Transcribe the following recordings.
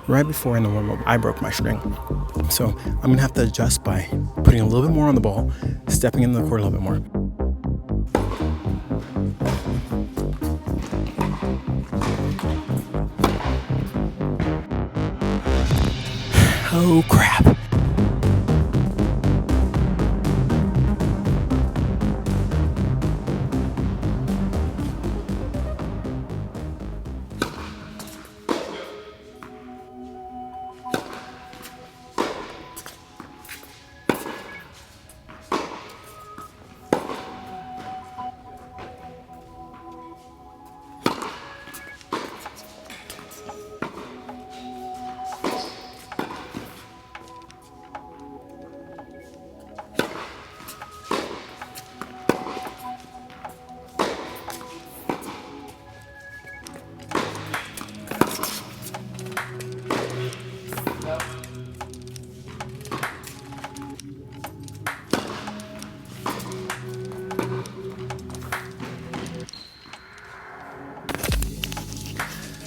right before in the warm-up, I broke my string. So I'm gonna have to adjust by putting a little bit more on the ball, stepping into the court a little bit more. Oh crap.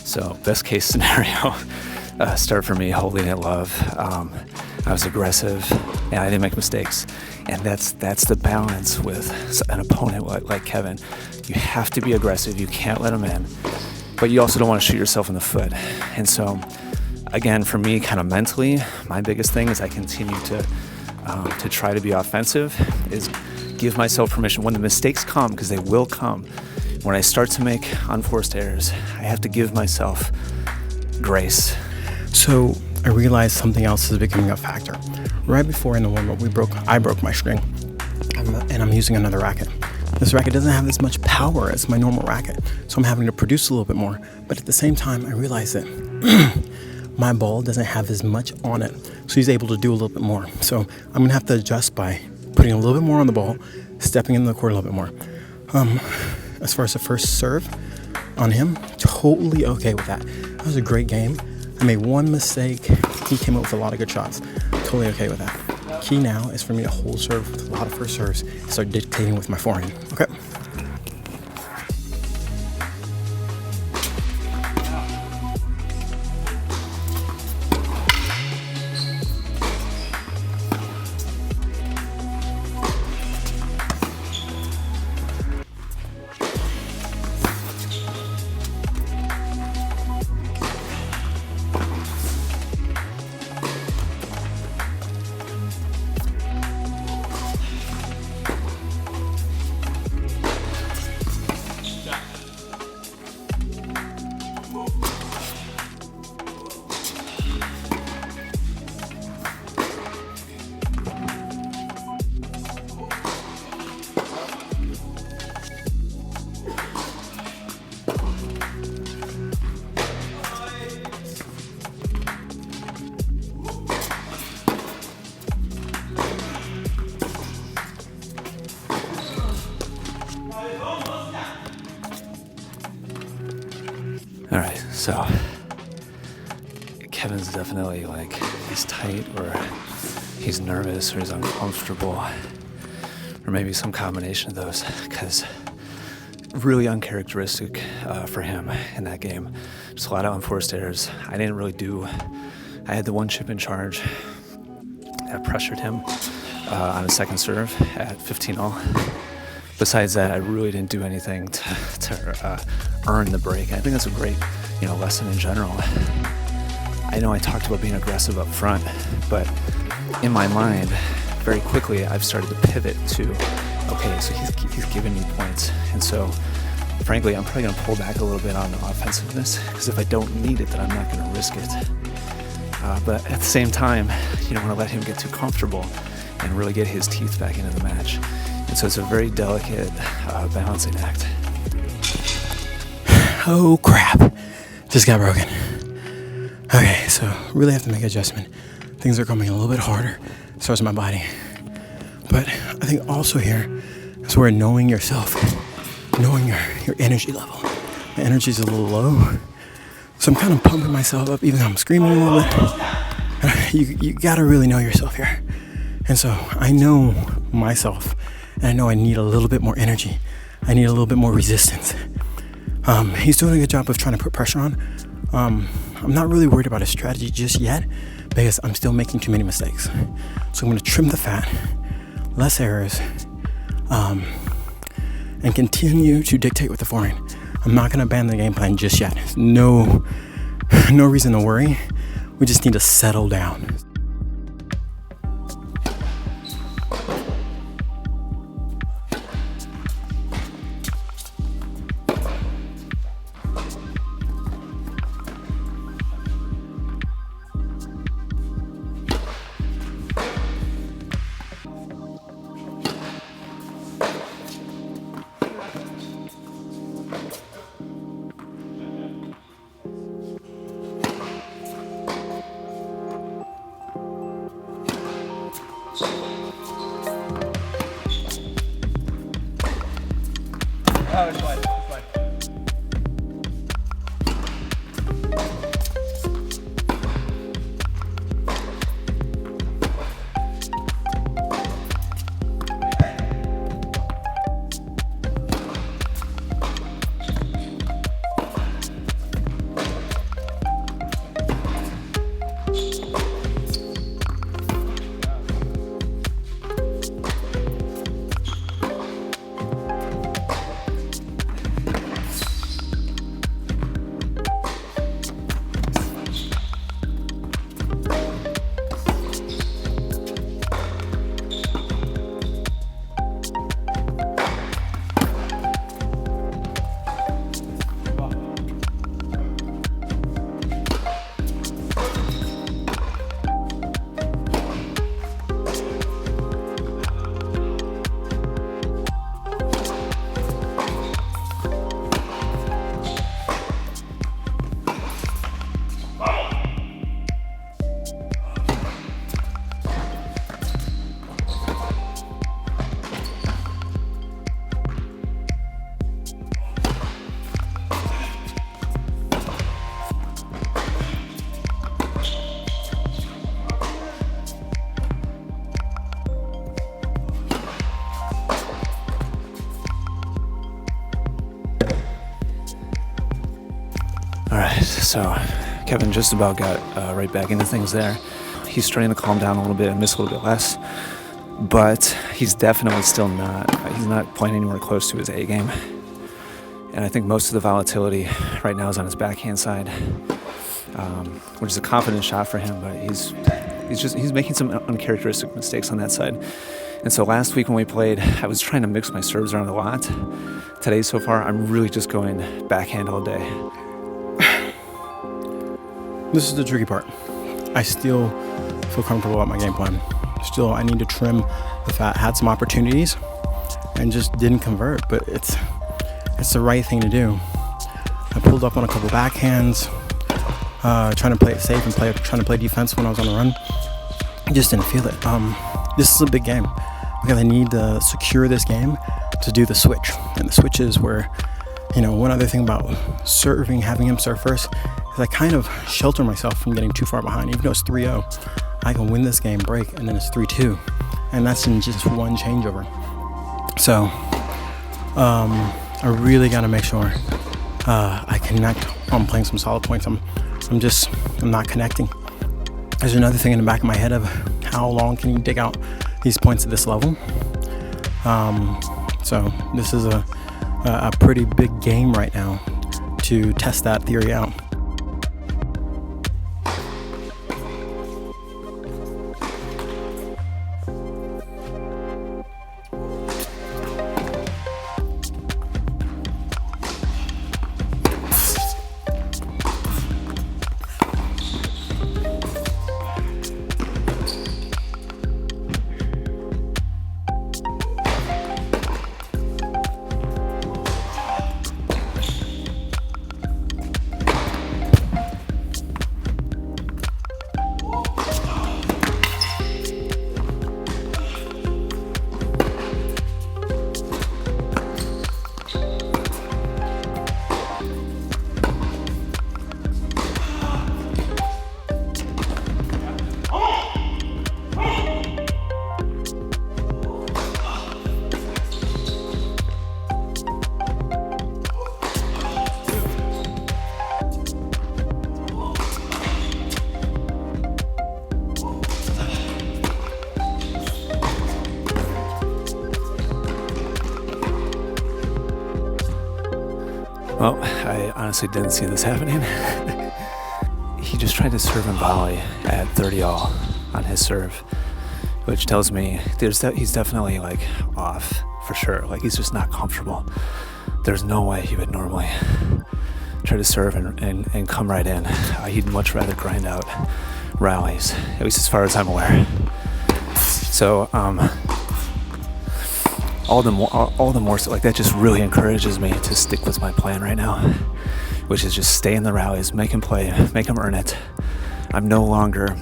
So best case scenario, start for me holding it love. I was aggressive and I didn't make mistakes. And that's the balance with an opponent like Kevin. You have to be aggressive. You can't let him in. But you also don't want to shoot yourself in the foot. And so, again, for me, kind of mentally, my biggest thing is I continue to try to be offensive, is give myself permission. When the mistakes come, because they will come, when I start to make unforced errors, I have to give myself grace. So I realized something else is becoming a factor. Right before in the warm-up, I broke my string, and I'm using another racket. This racket doesn't have as much power as my normal racket, so I'm having to produce a little bit more. But at the same time, I realized that my ball doesn't have as much on it, so he's able to do a little bit more. So I'm gonna have to adjust by putting a little bit more on the ball, stepping into the court a little bit more. As far as the first serve on him, totally okay with that. That was a great game. I made one mistake. He came up with a lot of good shots. Totally okay with that. Key now is for me to hold serve with a lot of first serves and start dictating with my forehand. Okay. All right, so Kevin's definitely like, he's tight or he's nervous or he's uncomfortable or maybe some combination of those, because really uncharacteristic for him in that game. Just a lot of unforced errors. I had the one chip in charge. I pressured him on a second serve at 15-all. Besides that, I really didn't do anything to earn the break. I think that's a great, lesson in general. I know I talked about being aggressive up front, but in my mind, very quickly, I've started to pivot to, okay, so he's giving me points. And so, frankly, I'm probably going to pull back a little bit on the offensiveness, because if I don't need it, then I'm not going to risk it. But at the same time, you don't want to let him get too comfortable and really get his teeth back into the match. And so it's a very delicate balancing act. Oh crap, just got broken. Okay, so really have to make an adjustment. Things are coming a little bit harder as far as my body. But I think also here is where knowing yourself, knowing your energy level. My energy's a little low, so I'm kind of pumping myself up even though I'm screaming a little bit. You gotta really know yourself here. And so I know myself, and I know I need a little bit more energy. I need a little bit more resistance. He's doing a good job of trying to put pressure on. I'm not really worried about his strategy just yet because I'm still making too many mistakes. So I'm going to trim the fat, less errors, and continue to dictate with the forehand. I'm not going to abandon the game plan just yet. No reason to worry. We just need to settle down. Oh, it's fine. It's fine. All right, so Kevin just about got right back into things there. He's starting to calm down a little bit and miss a little bit less, but he's definitely still he's not playing anywhere close to his A game. And I think most of the volatility right now is on his backhand side, which is a confident shot for him, but he's making some uncharacteristic mistakes on that side. And so last week when we played, I was trying to mix my serves around a lot. Today so far, I'm really just going backhand all day. This is the tricky part. I still feel comfortable about my game plan. Still, I need to trim the fat. Had some opportunities and just didn't convert, but it's the right thing to do. I pulled up on a couple backhands, trying to play it safe and trying to play defense when I was on the run. I just didn't feel it. This is a big game because I need to secure this game to do the switch. And the switch is where, one other thing about serving, having him serve first, is I kind of shelter myself from getting too far behind. Even though it's 3-0, I can win this game, break, and then it's 3-2. And that's in just one changeover. So, I really got to make sure I connect on playing some solid points. I'm not connecting. There's another thing in the back of my head of how long can you dig out these points at this level. So this is a pretty big game right now to test that theory out. Well, I honestly didn't see this happening. He just tried to serve and volley at 30-all on his serve, which tells me he's definitely like off for sure. Like he's just not comfortable. There's no way he would normally try to serve and come right in. He'd much rather grind out rallies, at least as far as I'm aware. So all the more so, like that just really encourages me to stick with my plan right now, which is just stay in the rallies, make him play, make him earn it. I'm no longer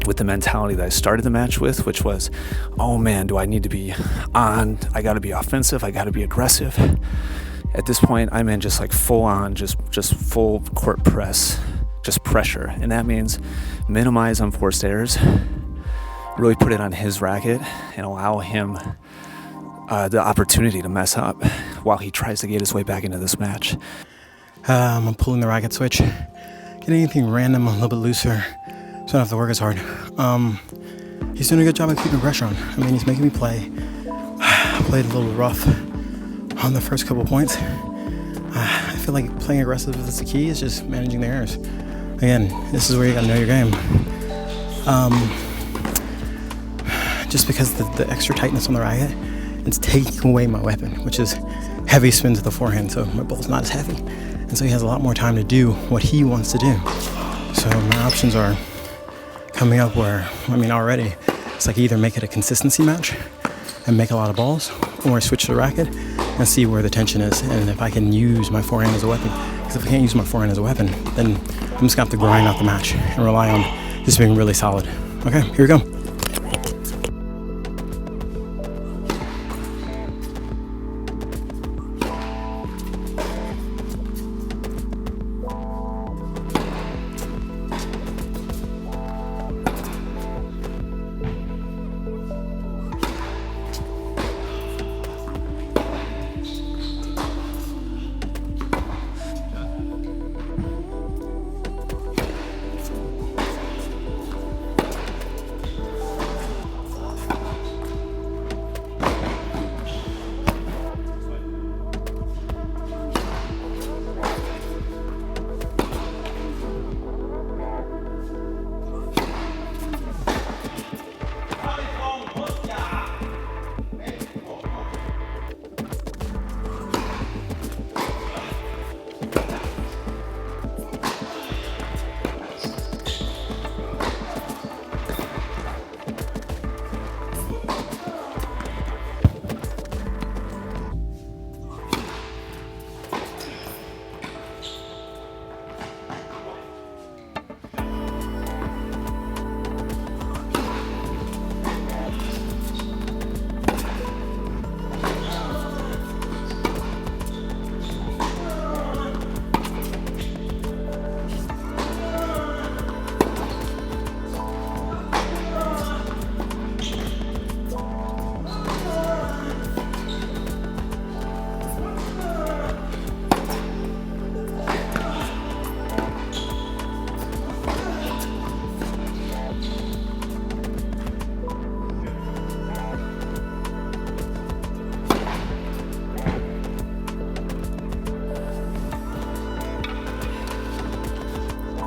with the mentality that I started the match with, which was, oh man, do I need to be on? I got to be offensive. I got to be aggressive. At this point, I'm in just like full on, just full court press, just pressure. And that means minimize unforced errors, really put it on his racket and allow him the opportunity to mess up while he tries to get his way back into this match. I'm pulling the racket switch, getting anything random a little bit looser, so I don't have to work as hard. He's doing a good job of keeping pressure on. I mean, he's making me play. I played a little rough on the first couple points. I feel like playing aggressive is the key. It's just managing the errors. Again, this is where you gotta know your game. Just because the extra tightness on the racket, it's taking away my weapon, which is heavy spin to the forehand, so my ball's not as heavy. And so he has a lot more time to do what he wants to do. So my options are coming up where, I mean, already, it's like either make it a consistency match and make a lot of balls, or switch the racket and see where the tension is, and if I can use my forehand as a weapon. Because if I can't use my forehand as a weapon, then I'm just gonna have to grind out the match and rely on just being really solid. Okay, here we go.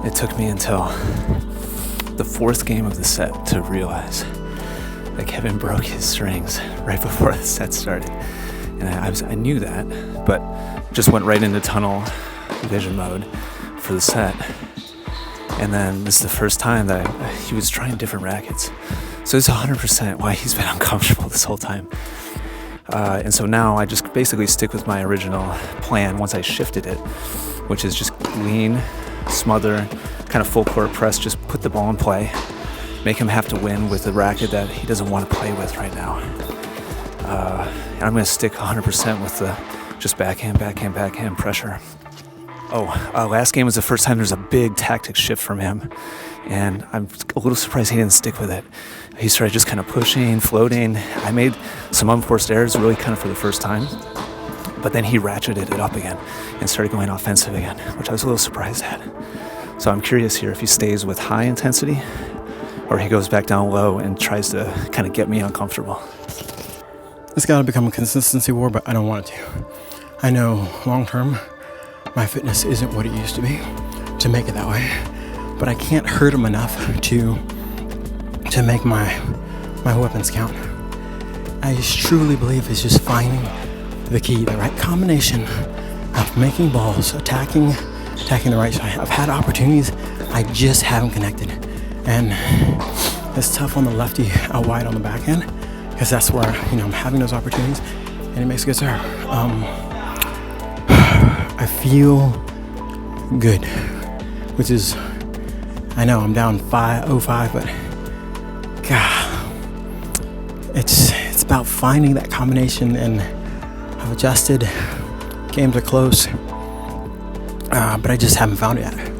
It took me until the fourth game of the set to realize that Kevin broke his strings right before the set started. And I knew that, but just went right into tunnel vision mode for the set. And then this is the first time that he was trying different rackets. So it's 100% why he's been uncomfortable this whole time. And so now I just basically stick with my original plan once I shifted it, which is just lean, smother, kind of full court press, just put the ball in play, make him have to win with a racket that he doesn't want to play with right now. And I'm going to stick 100% with the just backhand pressure. Last game was the first time there's a big tactic shift from him, and I'm a little surprised he didn't stick with it. He started just kind of pushing, floating. I made some unforced errors really kind of for the first time, but then he ratcheted it up again and started going offensive again, which I was a little surprised at. So I'm curious here if he stays with high intensity or he goes back down low and tries to kind of get me uncomfortable. It's got to become a consistency war, but I don't want it to. I know long term, my fitness isn't what it used to be to make it that way. But I can't hurt him enough to make my weapons count. I just truly believe it's just finding the key, the right combination of making balls, attacking the right side. I've had opportunities, I just haven't connected. And it's tough on the lefty out wide on the backhand, because that's where, I'm having those opportunities, and it makes a good serve. I feel good, which is, I know I'm down 0-5, but God, it's about finding that combination, and I've adjusted. Games are close, but I just haven't found it yet.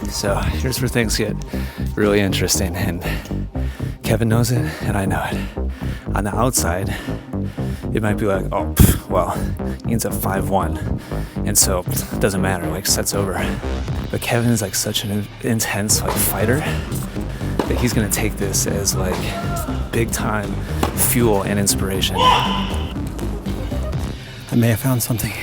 So here's where things get really interesting, and Kevin knows it, and I know it. On the outside, it might be like, well, Ian's at 5-1, and so it doesn't matter, like, set's over. But Kevin is like such an intense fighter that he's gonna take this as like big time fuel and inspiration. I may have found something.